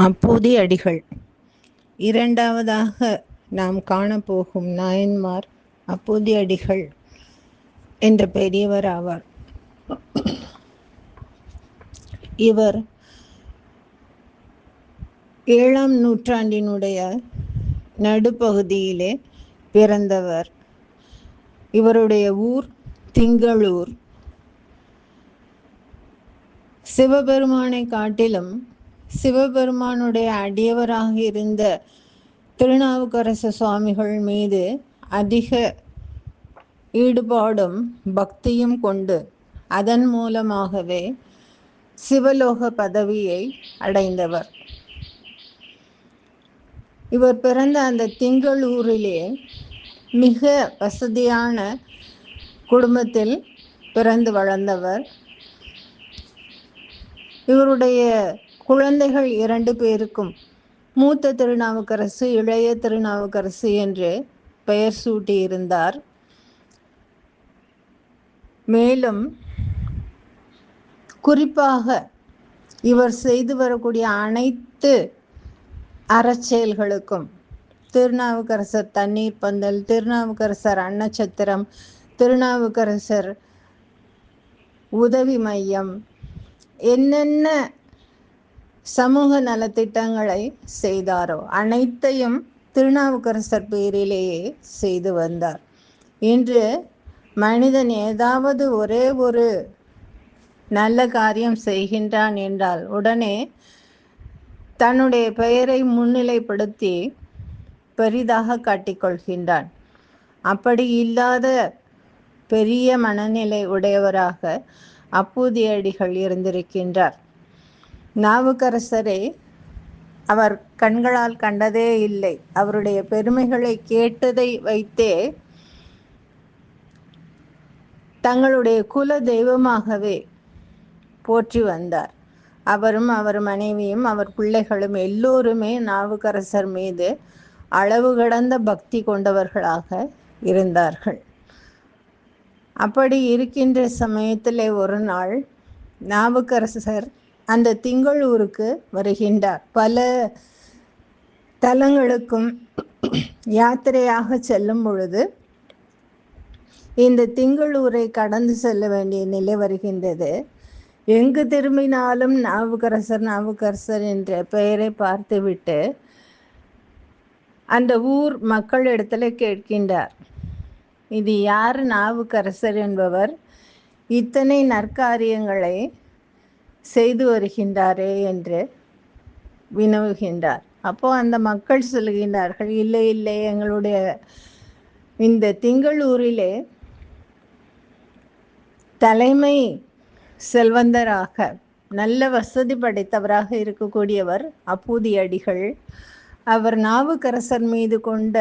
அப்பூதி அடிகள். இரண்டாவதாக நாம் காணப்போகும் நாயன்மார் அப்பூதி அடிகள் என்ற பெரியவர் ஆவார். இவர் 7ஆம் நூற்றாண்டினுடைய நடுப்பகுதியிலே பிறந்தவர். இவருடைய ஊர் திங்களூர். சிவபெருமானை காட்டிலும் சிவபெருமானுடைய அடியவராக இருந்த திருநாவுக்கரசு சுவாமிகள் மீது அதிக ஈடுபாடும் பக்தியும் கொண்டு அதன் மூலமாகவே சிவலோக பதவியை அடைந்தவர். இவர் பிறந்த அந்த திங்களூரிலே மிக வசதியான குடும்பத்தில் பிறந்து வளர்ந்தவர். இவருடைய குழந்தைகள் 2 பேருக்கும் மூத்த திருநாவுக்கரசு, இளைய திருநாவுக்கரசு என்று பெயர் சூட்டியிருந்தார். மேலும் குறிப்பாக இவர் செய்து வரக்கூடிய அனைத்து அறச்செயல்களுக்கும் திருநாவுக்கரசர் தண்ணீர் பந்தல், திருநாவுக்கரசர் அன்னச்சத்திரம், திருநாவுக்கரசர் உதவி மையம், என்னென்ன சமூக நலத்திட்டங்களை செய்தாரோ அனைத்தையும் திருநாவுக்கரசர் பேரிலேயே செய்து வந்தார். இன்று மனிதன் ஏதாவது ஒரே ஒரு நல்ல காரியம் செய்கின்றான் என்றால் உடனே தன்னுடைய பெயரை முன்னிலைப்படுத்தி பெரிதாக காட்டிக்கொள்கின்றான். அப்படி இல்லாத பெரிய மனநிலை உடையவராக அப்பூதியடிகள் இருந்திருக்கின்றார். நாவுக்கரசரை அவர் கண்களால் கண்டதே இல்லை. அவருடைய பெருமைகளை கேட்டதை வைத்தே தங்களுடைய குல தெய்வமாகவே போற்றி வந்தார். அவரும் அவர் மனைவியும் அவர் பிள்ளைகளும் எல்லோருமே நாவுக்கரசர் மீது அளவு கடந்த பக்தி கொண்டவர்களாக இருந்தார்கள். அப்படி இருக்கின்ற சமயத்திலே ஒரு நாள் நாவுக்கரசர் அந்த திங்களூருக்கு வருகின்றார். பல தலங்களுக்கும் யாத்திரையாக செல்லும் பொழுது இந்த திங்களூரை கடந்து செல்ல வேண்டிய நிலை வருகின்றது. எங்கு திரும்பினாலும் நாவுக்கரசர் நாவுக்கரசர் என்ற பெயரை பார்த்துவிட்டு அந்த ஊர் மக்களிடத்துல கேட்கின்றார், இது யார் நாவுக்கரசர் என்பவர் இத்தனை நற்காரியங்களை செய்து வருகின்றாரே என்று வினவுகின்றார். அப்போ அந்த மக்கள் சொல்கின்றார்கள், இல்லை இல்லை, எங்களுடைய இந்த திங்களூரிலே தலைமை செல்வந்தராக நல்ல வசதி படைத்தவராக இருக்கக்கூடியவர் அப்பூதியடிகள். அவர் நாவுக்கரசர் மீது கொண்ட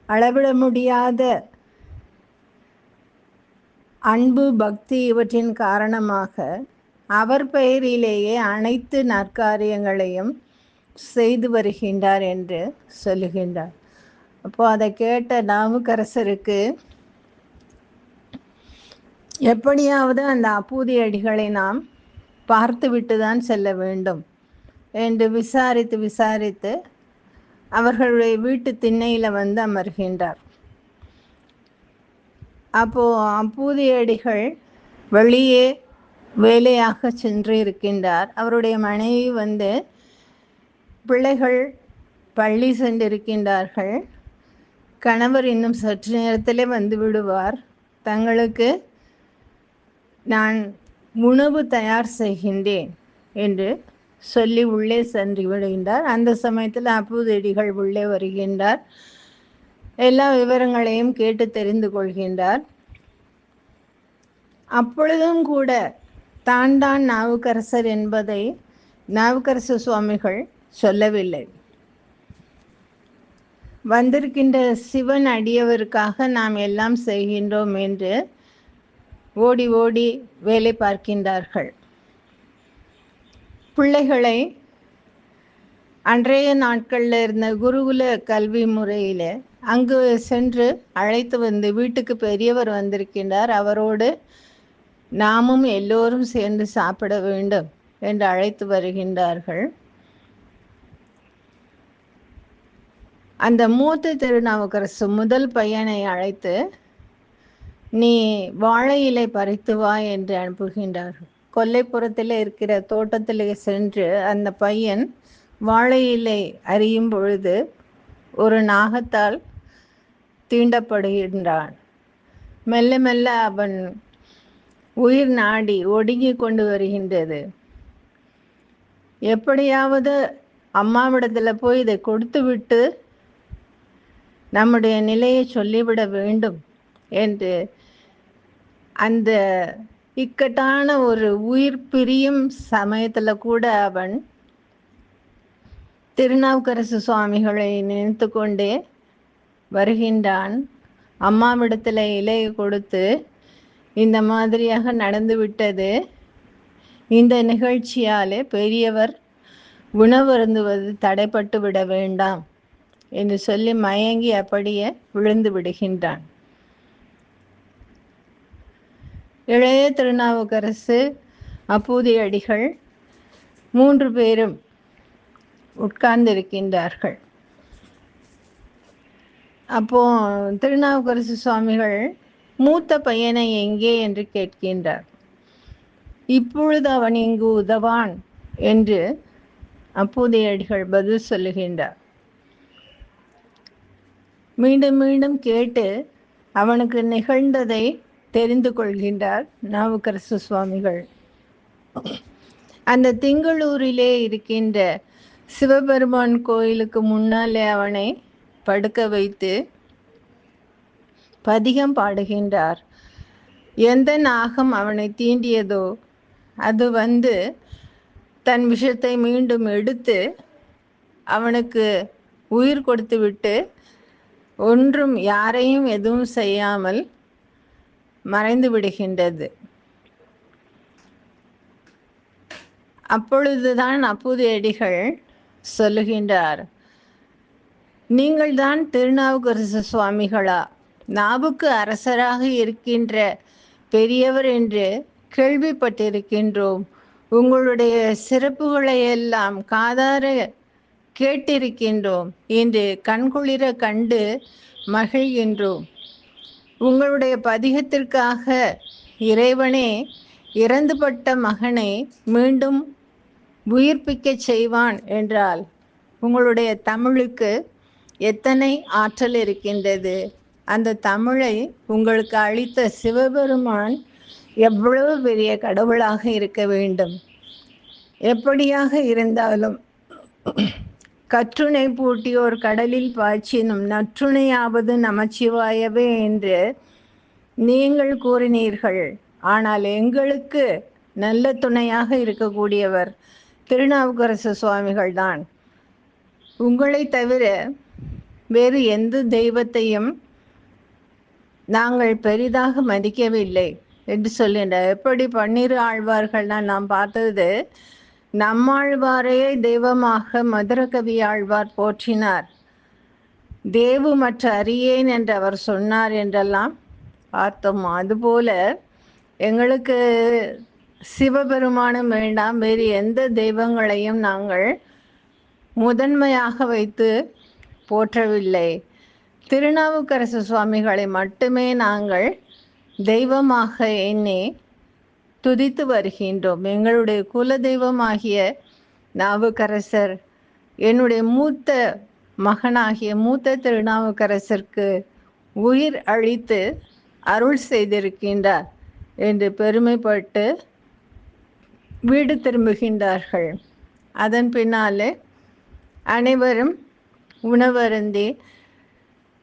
அளவிட முடியாத அன்பு பக்தி இவற்றின் காரணமாக அவர் பெயரிலேயே அனைத்து நற்காரியங்களையும் செய்து வருகின்றார் என்று சொல்லுகின்றார். அப்போ அதை கேட்ட நாவுக்கரசருக்கு எப்படியாவது அந்த அப்பூதியடிகளை நாம் பார்த்துவிட்டு தான் செல்ல வேண்டும் என்று விசாரித்து அவர்களுடைய வீட்டு திண்ணையில் வந்து அமர்கின்றார். அப்போ அப்பூதியடிகள் வெளியே வேலையாக சென்று இருக்கின்றார். அவருடைய மனைவி வந்து பிள்ளைகள் பள்ளி சென்றிருக்கின்றார்கள். கணவர் இன்னும் சற்று நேரத்திலே வந்து விடுவார். தங்களுக்கு நான் உணவு தயார் செய்கின்றேன் என்று சொல்லி உள்ளே சென்று விடுகின்றார். அந்த சமயத்தில் அப்பூதியடிகள் உள்ளே வருகின்றார். எல்லா விவரங்களையும் கேட்டு தெரிந்து கொள்கின்றார். அப்பொழுதும் கூட தான் நாவுக்கரசர் என்பதை நாவுக்கரசு சுவாமிகள் சொல்லவில்லை. வந்திருக்கின்ற சிவன் அடியவருக்காக நாம் எல்லாம் செய்கின்றோம் என்று ஓடி ஓடி வேலை பார்க்கின்றார்கள். பிள்ளைகளை அன்றைய நாட்களில் இருந்த குருகுல கல்வி முறையில் அங்கு சென்று அழைத்து வந்து வீட்டுக்கு பெரியவர் வந்திருக்கின்றார், அவரோடு நாமும் எல்லோரும் சேர்ந்து சாப்பிட வேண்டும் என்று அழைத்து வருகின்றார்கள். அந்த மூத்த திருநாவுக்கரசு முதல் பையனை அழைத்து, நீ வாழை இலை பறித்து வா என்று அனுப்புகின்றார்கள். கொல்லைப்புறத்தில் இருக்கிற தோட்டத்திலே சென்று அந்த பையன் வாழை இலை அறியும் பொழுது ஒரு நாகத்தால் தீண்டப்படுகின்றான். மெல்ல மெல்ல அவன் உயிர் நாடி ஒடுங்கி கொண்டு வருகின்றது. எப்படியாவது அம்மாவிடத்தில் போய் இதை கொடுத்து விட்டு நம்முடைய நிலையை சொல்லிவிட வேண்டும் என்று அந்த இக்கட்டான ஒரு உயிர் பிரியும் சமயத்தில் கூட அவன் திருநாவுக்கரசு சுவாமிகளை நினைத்து கொண்டே வருகின்றான். அம்மாவிடத்தில் இலையை கொடுத்து, இந்த மாதிரியாக நடந்து விட்டது, இந்த நிகழ்ச்சியாலே பெரியவர் உணவருந்துவது தடைப்பட்டு விட வேண்டாம் என்று சொல்லி மயங்கி அப்படியே விழுந்து விடுகின்றான். இளைய திருநாவுக்கரசு, அப்பூதியடிகள் 3 பேரும் உட்கார்ந்திருக்கின்றார்கள். அப்போ திருநாவுக்கரசு சுவாமிகள் மூத்த பையனை எங்கே என்று கேட்கின்றார். இப்பொழுது அவன் இங்கு உதவான் என்று அப்பூதியடிகள் பதில் சொல்லுகின்றார். மீண்டும் மீண்டும் கேட்டு அவனுக்கு நிகழ்ந்ததை தெரிந்து கொள்கின்றார் நாவுக்கரசு சுவாமிகள். அந்த திங்களூரிலே இருக்கின்ற சிவபெருமான் கோயிலுக்கு முன்னாலே அவனை படுக்க வைத்து பதிகம் பாடுகின்றார். எந்த நாகம் அவனை தீண்டியதோ அது வந்து தன் விஷத்தை மீண்டும் எடுத்து அவனுக்கு உயிர் கொடுத்து விட்டு ஒன்றும் யாரையும் எதுவும் செய்யாமல் மறைந்து விடுகின்றது. அப்பொழுதுதான் அப்பூதியடிகள் சொல்லுகின்றார், நீங்கள் தான் திருநாவுக்கரசு சுவாமிகளா? நாவுக்கு அரசராக இருக்கின்ற பெரியவர் என்று கேள்விப்பட்டிருக்கின்றோம். உங்களுடைய சிறப்புகளை எல்லாம் காதார கேட்டிருக்கின்றோம் என்று கண்குளிர கண்டு மகிழ்கின்றோம். உங்களுடைய பதிகத்திற்காக இறைவனே இறந்துபட்ட மகனை மீண்டும் உயிர்ப்பிக்க செய்வான் என்றால் உங்களுடைய தமிழுக்கு எத்தனை ஆற்றல் இருக்கின்றது. அந்த தமிழை உங்களுக்கு அளித்த சிவபெருமான் எவ்வளவு பெரிய கடவுளாக இருக்க வேண்டும். எப்படியாக இருந்தாலும் கற்றுணை பூட்டியோர் கடலில் பாய்ச்சினும் நற்றுணையாவது நமச்சிவாயவே என்று நீங்கள் கூறினீர்கள். ஆனால் எங்களுக்கு நல்ல துணையாக இருக்கக்கூடியவர் திருநாவுக்கரசு சுவாமிகள் தான். உங்களை தவிர வேறு எந்த தெய்வத்தையும் நாங்கள் பெரிதாக மதிக்கவில்லை என்று சொல்கின்றார். எப்படி 12 ஆழ்வார்கள் தான் நாம் பார்த்தது, நம்மாழ்வாரையே தெய்வமாக மதுரகவி ஆழ்வார் போற்றினார். தேவு மற்ற அறியேன் என்று அவர் சொன்னார் என்றெல்லாம் பார்த்தோம். அதுபோல எங்களுக்கு சிவபெருமானும் வேண்டாம், வேறு எந்த தெய்வங்களையும் நாங்கள் முதன்மையாக வைத்து போற்றவில்லை. திருநாவுக்கரசு சுவாமிகளை மட்டுமே நாங்கள் தெய்வமாக எண்ணி துதித்து வருகின்றோம். எங்களுடைய குல தெய்வமாகிய நாவுக்கரசர் என்னுடைய மூத்த மகனாகிய மூத்த திருநாவுக்கரசருக்கு உயிர் அளித்து அருள் செய்திருக்கின்றார் என்று பெருமைப்பட்டு வீடு திரும்புகின்றார்கள். அதன் பின்னாலே அனைவரும் உணவருந்தி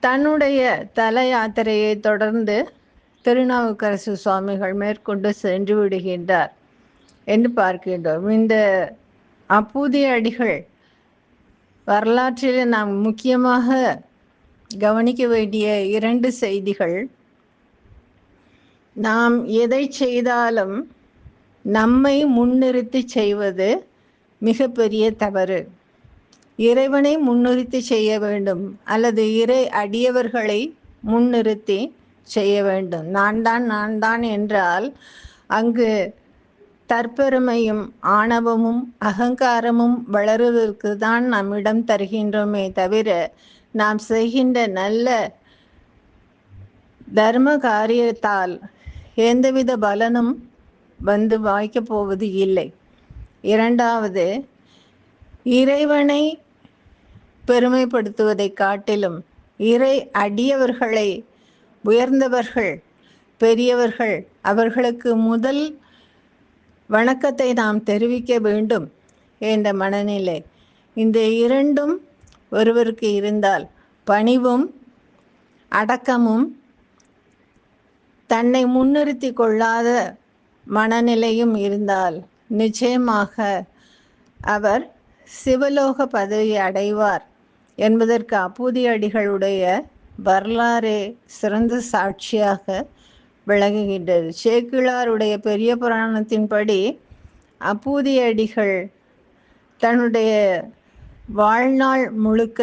தன்னுடைய தல யாத்திரையை தொடர்ந்து திருநாவுக்கரசு சுவாமிகள் மேற்கொண்டு சென்று விடுகின்றார் என்று பார்க்கின்றோம். இந்த அப்பூதியடிகள் வரலாற்றில் நாம் முக்கியமாக கவனிக்க வேண்டிய 2 செய்திகள். நாம் எதை செய்தாலும் நம்மை முன்னிறுத்தி செய்வது மிகப்பெரிய தவறு. இறைவனை முன்னிறுத்தி செய்ய வேண்டும், அல்லது இறை அடியவர்களை முன்னிறுத்தி செய்ய வேண்டும். நான் தான் என்றால் அங்கு தற்பெருமையும் ஆணவமும் அகங்காரமும் வளருவதற்கு தான் நாம் இடம் தருகின்றோமே தவிர நாம் செய்கின்ற நல்ல தர்ம காரியத்தால் எந்தவித பலனும் வந்து வாய்க்கப் போவது இல்லை. இரண்டாவது, இறைவனை பெருமைப்படுத்துவதை காட்டிலும் இறை அடியவர்களை, உயர்ந்தவர்கள், பெரியவர்கள், அவர்களுக்கு முதல் வணக்கத்தை நாம் தெரிவிக்க வேண்டும் என்ற மனநிலை, இந்த இரண்டும் ஒருவருக்கு இருந்தால், பணிவும் அடக்கமும் தன்னை முன்னிறுத்தி கொள்ளாத மனநிலையும் இருந்தால் நிச்சயமாக அவர் சிவலோக பதவி அடைவார் என்பதற்கு அப்பூதியடிகளுடைய வரலாறு சிறந்த சாட்சியாக விளங்குகின்றது. சேக்கிழாருடைய பெரிய புராணத்தின்படி அப்பூதியடிகள் தன்னுடைய வாழ்நாள் முழுக்க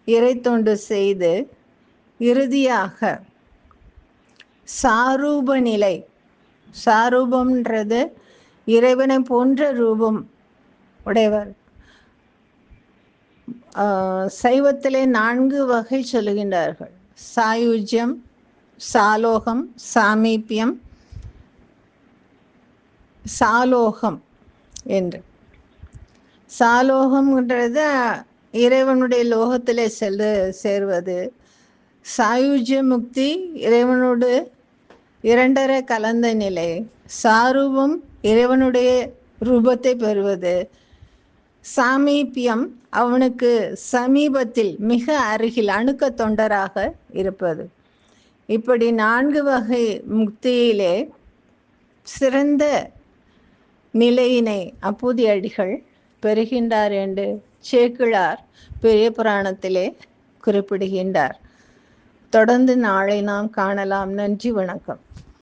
இறை தொண்டு செய்து இறுதியாக சாரூப நிலை, சாரூபம்ன்றது இறைவனை போன்ற ரூபம் உடையவர். சைவத்திலே 4 வகை சொல்லுகின்றார்கள்: சாயுஜ்யம், சாலோகம், சாமீபியம், சாலோகம் என்று. சாலோகம்ன்றது இறைவனுடைய லோகத்திலே சேர்வது. சாயுஜ்ய முக்தி இறைவனோடு இரண்டரை கலந்த நிலை. சாரூபம் இறைவனுடைய ரூபத்தை பெறுவது. சாமீபியம் அவனுக்கு சமீபத்தில், மிக அருகில், அணுக்க தொண்டராக இருப்பது. இப்படி 4 வகை முக்தியிலே சிறந்த நிலையினை அப்பூதியடிகள் பெறுகின்றார் என்று சேக்கிழார் பெரிய புராணத்திலே குறிப்பிடுகின்றார். தொடர்ந்து நாளை நாம் காணலாம். நன்றி, வணக்கம்.